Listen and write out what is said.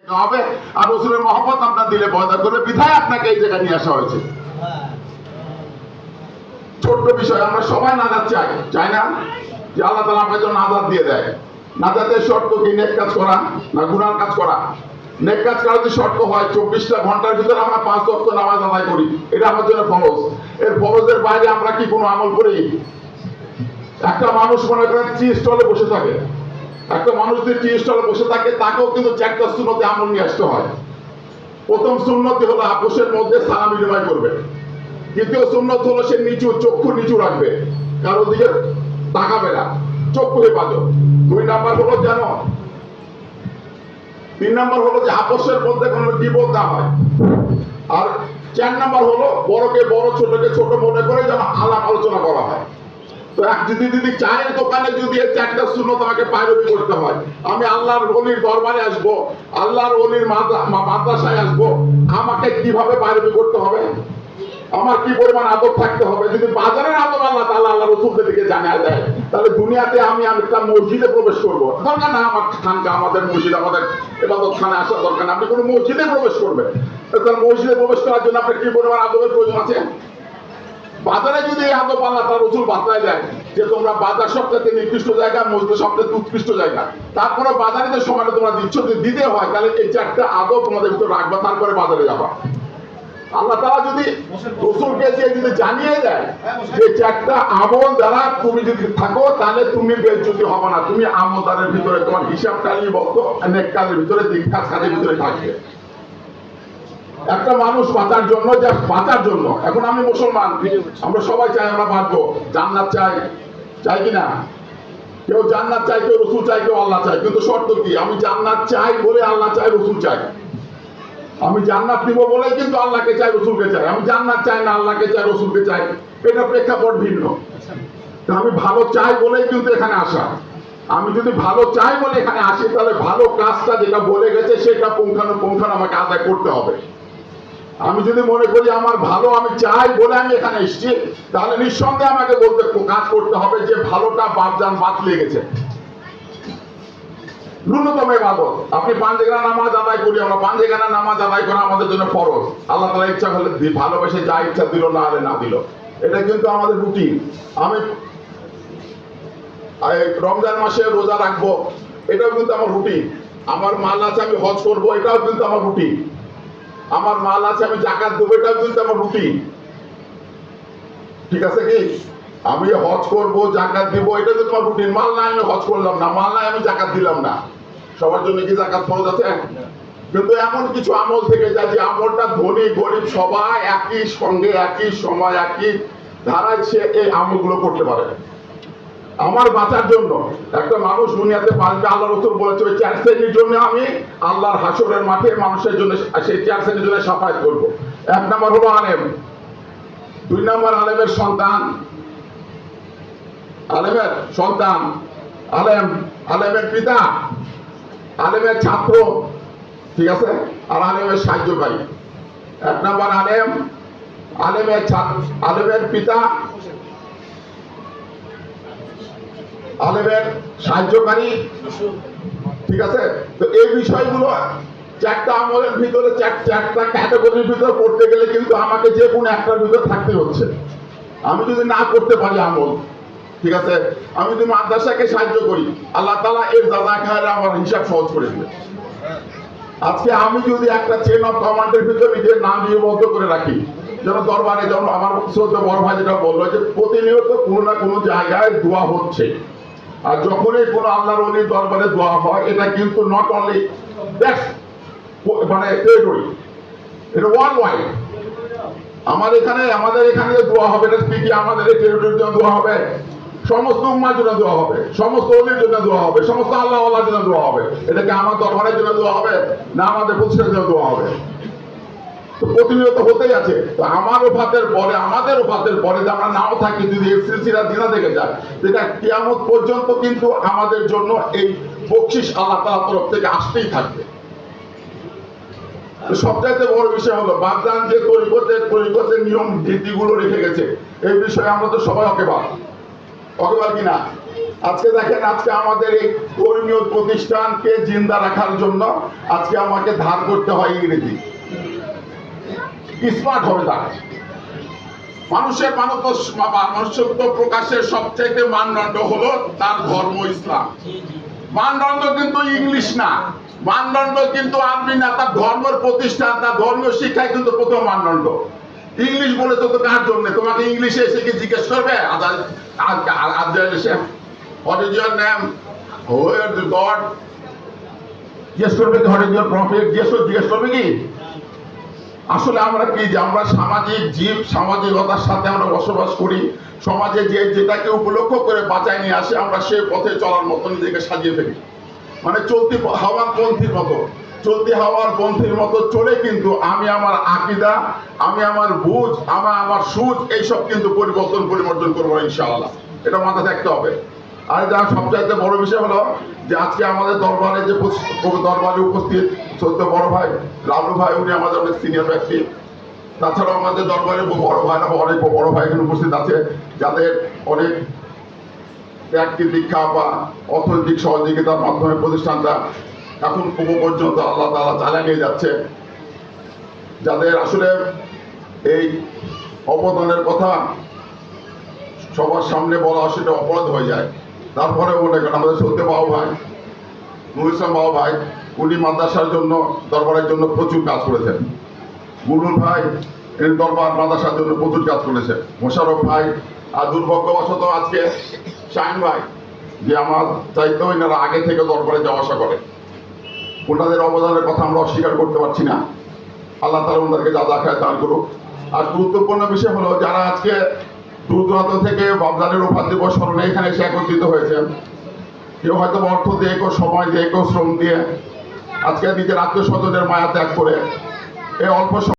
হবে আর রসুলের মহব্বত আপনার দিলে পয়দা করবে, বিধায় আপনাকে এই জায়গায় নিয়ে আসা হয়েছে। ছোট্ট বিষয়, আমরা সবাই নাজাত চাই, চাই না? যে আল্লাহ তাআলা আমাদের জন্য নাজাত দিয়ে দেয়। নাজাতের শর্ত কি? নেক কাজ করা না গুনার কাজ করা? নেক কাজ করার যদি শর্ত হয় 24টা ঘন্টার ভিতরে আমরা 5 ওয়াক্ত নামাজ আদায় করি, এটা আমার জন্য ফরজ। এর ফরজের বাইরে আমরা কি কোনো আমল করি? একটা মানুষ মনে করেন টি স্টলে বসে থাকে, একটা মানুষ যদি টি স্টলে বসে থাকে তাকেও কিন্তু 4টা সুন্নতে আমল নিয়ে আসতে হয়। প্রথম সুন্নতি হলো আপোষের মধ্যে সালাম বিনিময় করবে। দ্বিতীয় সুন্নত হলো সে চক্ষু নিচু রাখবে, কারো দিকে তাকাবে না, চক্ষু হেফাজত। 2 নাম্বার হলো যেন 3 নাম্বার হলো যে আপোষের মধ্যে কোনো বিপদ না হয়। আর 4 নাম্বার হলো বড়কে বড়, ছোটকে ছোট মনে করে যেন আলাপ আলোচনা করা হয়। তো যদি চায়ের দোকানে যদি 4টা সুন্নত আমাকে পায়রবি করতে হয়, আমি আল্লাহর ওলির দরবারে আসবো, আল্লাহর ওলির মাদ্রাসায় আসবো, আমাকে কিভাবে পায়রবি করতে হবে? আমার কি পরিমাণ আদব থাকতে হবে? যদি বাজারের আদব আল্লাহ তাআলা আল্লাহ রাসূলদের দিকে জানিয়ে দেয়, তাহলে দুনিয়াতে আমি একটা মসজিদে প্রবেশ করবো, দরকার না আমার খানকা, আমাদের মসজিদ, আমাদের ইবাদতখানায় আসার দরকার না, আপনি কোনো মসজিদে প্রবেশ করবেন। তাহলে মসজিদে প্রবেশ করার জন্য আপনার কি পরিমাণ আদবের প্রয়োজন আছে? বাজারে যদি এই আদব আল্লাহ তাআলা রাসূল বাতলায় দেয় যে তোমরা বাজার সবচেয়ে নিকৃষ্ট জায়গা, মসজিদ সবচেয়ে উৎকৃষ্ট জায়গা, তারপরে বাজারে যে সময়টা তোমরা দিচ্ছ যদি দিতে হয়, তাহলে এই 4টা আদব তোমাদের ভিতরে রাখবা, তারপরে বাজারে যাবা। আল্লাহ তাআলা যদি রাসূলকে যদি জানিয়ে দেয় যে 4টা আমল দ্বারা তুমি যদি থাকো, তাহলে তুমি বেইজ্জতি হবে না, তুমি আমলদারের ভিতরে তোমার হিসাবটা লিপিবদ্ধ, নেক কাজের ভিতরে, দিন কাজের ভিতরে থাকবে। একটা মানুষ বাঁচার জন্য, যা বাঁচার জন্য, এখন আমি মুসলমান, আমরা সবাই চাই আমরা বাঁচবো, জান্নাত চাই, চাই কিনা? কেউ জান্নাত চাই, কেউ রাসূল চাই, কেউ আল্লাহ চাই। কিন্তু শর্ত কি? আমি জান্নাত চাই বলে আল্লাহ চাই, রাসূল চাই। আমি জান্নাত নিব বলে কিন্তু আল্লাহকে চাই, রাসূলকে চাই। আমি জান্নাত চাই না, আল্লাহকে চাই, রাসূলকে চাই, এটা প্রেক্ষাপট ভিন্ন। আমি ভালো চাই বলেই কিন্তু এখানে আসা। আমি যদি ভালো চাই বলে এখানে আসি, তাহলে ভালো কাজটা যেটা বলে গেছে সেটা পুঙ্খানুপুঙ্খানু আমাকে আদায় করতে হবে। আমি যদি মনে করি আমার ভালো আমি চাই বলে আমি এখানে এসেছি, তাহলে নিঃসন্দেহে আমাকে কাজ করতে হবে যে ভালোটা বাদ লেগেছে। ন্যূনতম ইবাদত, আপনি 5 ওয়াক্ত নামাজ আদায় করি, আমরা 5 ওয়াক্ত নামাজ আদায় করা আমাদের জন্য ফরজ। আল্লাহ তাআলা ইচ্ছা হলে ভালোবেসে যা ইচ্ছা দিল, না হলে না দিল, এটা কিন্তু আমাদের রুটিন। আমি রমজান মাসে রোজা রাখবো, এটাও কিন্তু আমার রুটিন। আমার মাল আছে, আমি হজ করবো, এটাও কিন্তু আমার রুটিন। আমার মাল আছে, আমি যাকাত দেবো, এটাও কিন্তু আমার রুটিন। ঠিক আছে কি? আমি হজ করবো, যাকাত দিব, এটা কিন্তু আমার রুটিন। মাল নাই আমি হজ করলাম না, মাল নাই আমি যাকাত দিলাম না। সবার জন্য কি যাকাত ফরজ আছে? কিন্তু এমন কিছু আমল থেকে যায় যে আমলটা ধনী গরিব সবাই একই সঙ্গে, একই সময়, একই ধারায় সে এই আমলগুলো করতে পারে। আমার বাঁচার জন্য একটা মানুষ দুনিয়াতে বাঁচবে, আল্লাহ রাসূল বলেছে ওই 4 শ্রেণীর জন্য আমি আল্লাহর হাসরের মাঠে মানুষের জন্য সেই 4 শ্রেণীর জন্য সাফায়াত করব। 1 নাম্বার হলো আলেম, 2 নাম্বার আলেমের সন্তান, আলেমের সন্তান, আলেমের পিতা, আলেমের ছাত্র, ঠিক আছে, আর আলেমের সাহায্যকারী। 1 নাম্বার আলেম, আলেমের পিতা, আলেমের সাহায্যকারী, ঠিক আছে। তো এই বিষয়গুলো 4টা আমলের ভিতরে, 4টা ক্যাটাগরির ভিতরে পড়তে গেলে কিন্তু আমাকে যে কোনো একটার ভিতরে থাকতে হচ্ছে। আমি যদি না করতে পারি আমল, ঠিক আছে, আমি যদি মাদ্রাসাকে সাহায্য করি, আল্লাহ তাআলা এর দাদা খায়রা আমার হিসাব সহজ করে দিবে। আজকে আমি যদি একটা চেন অফ কমান্ডের ভিতরে নিজের নাম লিপিবদ্ধ করে রাখি, যেন দরবারে, যেমন আমার শ্রদ্ধা বড় ভাই যেটা বললো যে প্রতিনিয়ত কোনো না কোনো জায়গায় দোয়া হচ্ছে, আর যখনই কোনো আল্লাহর ওলির দরবারে দোয়া হয়, এটা কিন্তু নট অনলি দ্যাট মানে টেরিটরি, এটা ওয়ার্ল্ড ওয়াইড। আমাদের এখানে দোয়া হবে, এটা কি আমাদের এই টেরিটরির জন্য দোয়া হবে? সমস্ত উম্মার জন্য দোয়া হবে, সমস্ত ওলির জন্য দোয়া হবে, সমস্ত আল্লাহ ওয়ালার জন্য দোয়া হবে। এটা কি আমার দরবারের জন্য দোয়া হবে না আমাদের প্রতিষ্ঠানের জন্য দোয়া হবে? তো প্রতিনিয়ত হতেই আছে। তো আমাদের ওফাতের পরে যে আমরা নাও থাকি, যদি এই সিলসিলা দিনা থেকে যায়, যেটা কিয়ামত পর্যন্ত কিন্তু আমাদের জন্য এই বকশিশ আল্লাহ তাআলার তরফ থেকে আসতেই থাকবে। সবচাইতে বড় বিষয় হলো বাগদান যে তরিকতের নিয়ম নীতিগুলো রেখে গেছে, এই বিষয়ে আমরা তো সবাই অকেবাল কিনা? আজকে দেখেন, আজকে আমাদের এই ধর্মীয় প্রতিষ্ঠানকে জিন্দা রাখার জন্য আজকে আমাকে ধার করতে হয় ইংরেজি। স্মার্ট হবে তারা। মানুষের মনুষ্যত্ব প্রকাশের সবচেয়ে মানদণ্ড হলো তার ধর্ম ইসলাম। মানদণ্ড কিন্তু ইংলিশ না, মানদণ্ড কিন্তু আরবি না, তার ধর্মের প্রতিষ্ঠান, তার ধর্মীয় শিক্ষাই কিন্তু প্রথম মানদণ্ড। ইংলিশ বলে তো কার জন্য? তোমাকে ইংলিশে এসে কি জিজ্ঞেস করবে what is your name, who is god, জিজ্ঞেস করবে কি? হোয়াট ইজ ইউর প্রফেট জিজ্ঞেস করবে কি? আসলে আমরা কি, যে আমরা সামাজিক জীব, সামাজিকতার সাথে আমরা বসবাস করি। সমাজে যে যেটাকে উপলক্ষ করে বাঁচায় নিয়ে আসে, আমরা সেই পথে চলার মতো নিজেকে সাজিয়ে ফেলি। মানে চলতি হাওয়ার পন্থীর মতো চলে, কিন্তু আমি আমার আকীদা, আমি আমার বুঝ, আমার সুজ, এইসব কিন্তু পরিবর্তন করবো ইনশাআল্লাহ। এটা মাথায় থাকতে হবে। আর যার সবচাইতে বড় বিষয় হলো যে আজকে আমাদের দরবারে যে দরবারে উপস্থিত সদ্য বড় ভাই লালু ভাই, উনি আমাদের অনেক সিনিয়র ব্যক্তি। তাছাড়াও আমাদের দরবারে বড় ভাইরা, অনেক বড় ভাই এখানে উপস্থিত আছে, যাদের অনেক ত্যাগী দীক্ষা বা অর্থনৈতিক সহযোগিতার মাধ্যমে প্রতিষ্ঠানটা এখন পর্যন্ত আল্লাহ তাআলা চালিয়ে নিয়ে যাচ্ছে। যাদের আসলে এই অবদানের কথা সবার সামনে বলা সেটা অপরাধ হয়ে যায়। তারপরে মনে করেন আমাদের সদ্য বাবু ভাই, নুর ইসলাম বাবু ভাই, উনি মাদ্রাসার জন্য, দরবারের জন্য প্রচুর কাজ করেছেন। মুরুল ভাই এই দরবার মাদ্রাসার জন্য প্রচুর কাজ করেছেন। মোশারফ ভাই, আর দুর্ভাগ্যবশত আজকে শাহিন ভাই, যে আমার চাইতেও এনারা আগে থেকে দরবারে যাওয়া আসা করে, ওনাদের অবদানের কথা আমরা অস্বীকার করতে পারছি না। আল্লাহ তাআলা ওনাদেরকে যা খায় দান করুক। আর গুরুত্বপূর্ণ বিষয় হলো, যারা আজকে দূর দূরান্ত থেকে বাবজানের উপাধি দিবস স্মরণে এখানে এসে একত্রিত হয়েছেন, কেউ হয়তো অর্থ দিয়ে, কেউ সময় দিয়ে, কেউ শ্রম দিয়ে, আজকে নিজের আত্মীয় স্বজনের মায়া ত্যাগ করে এই অল্প